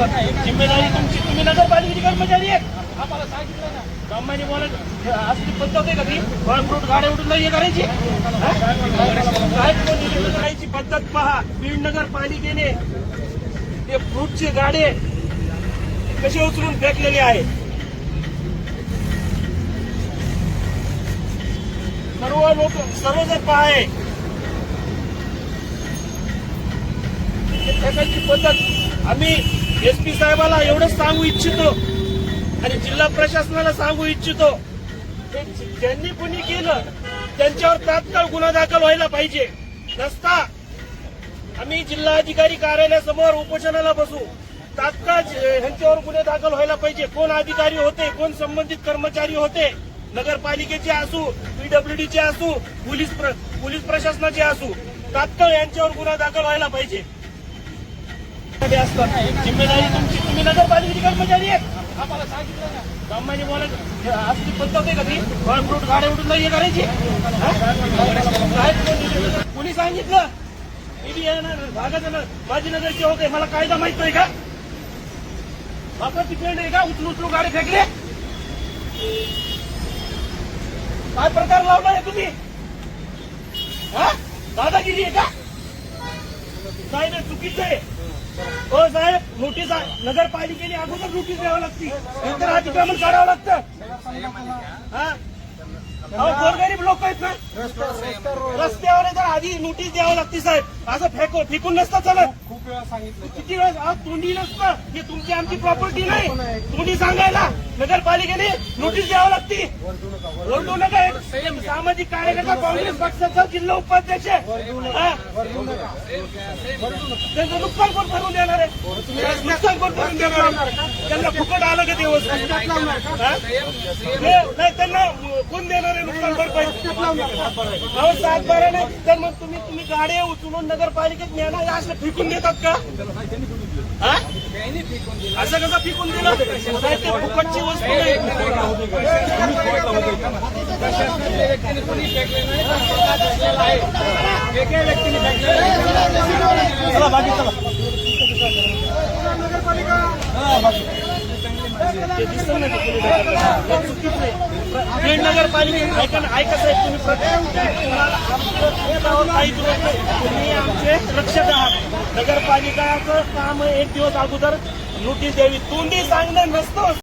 असतात. जिम्मेदारी तुमची, तुम्ही नगरपालिकेची कर्मचारी आहेत. आम्हाला सांगितलं ना, ब्रह्मानी बोलत असली पद्धत आहे का ती फळ-फ्रूट गाड्या उडून हे करायची? करायची पद्धत पहा. बीड नगरपालिकेने ते फ्रूटचे गाडे कसे उचलून फेकलेले आहेत. सर्वजण पहाय फेकायची पद्धत. आम्ही एसपी साहेबाला एवढंच सांगू इच्छितो आणि जिल्हा प्रशासनाला सांगू इच्छितो, ज्यांनी कोणी केलं त्यांच्यावर तात्काळ गुन्हा दाखल व्हायला पाहिजे. नसता आम्ही जिल्हाधिकारी कार्यालयासमोर उपोषणाला बसू. तात्काळ ह्यांच्यावर गुन्हे दाखल व्हायला पाहिजे. कोण अधिकारी होते, कोण संबंधित कर्मचारी होते, नगरपालिकेचे असू, पीडब्ल्यूडीचे असू, पोलीस प्रशासनाचे असू, तात्काळ यांच्यावर गुन्हा दाखल व्हायला पाहिजे. असतात. जिम्मेदारी तुमची, तुम्ही नगरपालिकेची कर्मचारी आहेत. आम्हाला सांगितलं ना, ब्रह्मानी बोलत असली पद्धत आहे का ती फळ-फ्रूट गाड्या उडून हे करायची? कोणी सांगितलं? माझी नगरचे होते, मला कायदा माहित नाही का? बापा तिकडे नाही का उचलू गाडी फेकले? काय प्रकार लावला आहे तुम्ही? दादागिरी आहे का? साहेब चुकीचं आहे. हो साहेब, नोटीस नगरपालिकेने अगोदर नोटीस द्यावं लागते, नंतर अतिक्रमण काढावं लागतं. गोरगरीब लोक आहेत ना, रस्त्यावर जर आधी नोटीस द्यावं लागते साहेब. असं फेकून नसतं चालत. खूप वेळा सांगितलं, किती वेळेस तोंडी नसतं. हे तुमची आमची प्रॉपर्टी नाही. तोंडी सांगायला नगरपालिकेने नोटीस द्यावं लागते. ओरडू नका. सामाजिक कार्यकर्ता, काँग्रेस पक्षाचा जिल्हा उपाध्यक्ष, त्यांचं नुकसान कोण भरून देणार आहे? नुकसान कोण भरून देणार? त्यांना फुकट आलं का दिवस? नाही, त्यांना कोण देणार आहे नुकसान भरपाई? 7-12 नाही तर मग तुम्ही गाड्या उचलून नगरपालिकेत नेणार, असं फेकून देतात का? असं कसं फेकून दिलं? साहेब ते फुकटची वस्तू नाही. व्यक्तीने कोणी फेकले नाही, वेगळ्या व्यक्तीने फेकले. चला बाकी चला. ते दिसतं ना चुकीचं आहे. बीड नगरपालिका ऐका साहेब, तुम्ही तुम्ही आमचे रक्षक आहात. नगरपालिकाचं काम एक दिवस अगोदर नोटीस द्यावी. तोंडी सांगणं नसतं.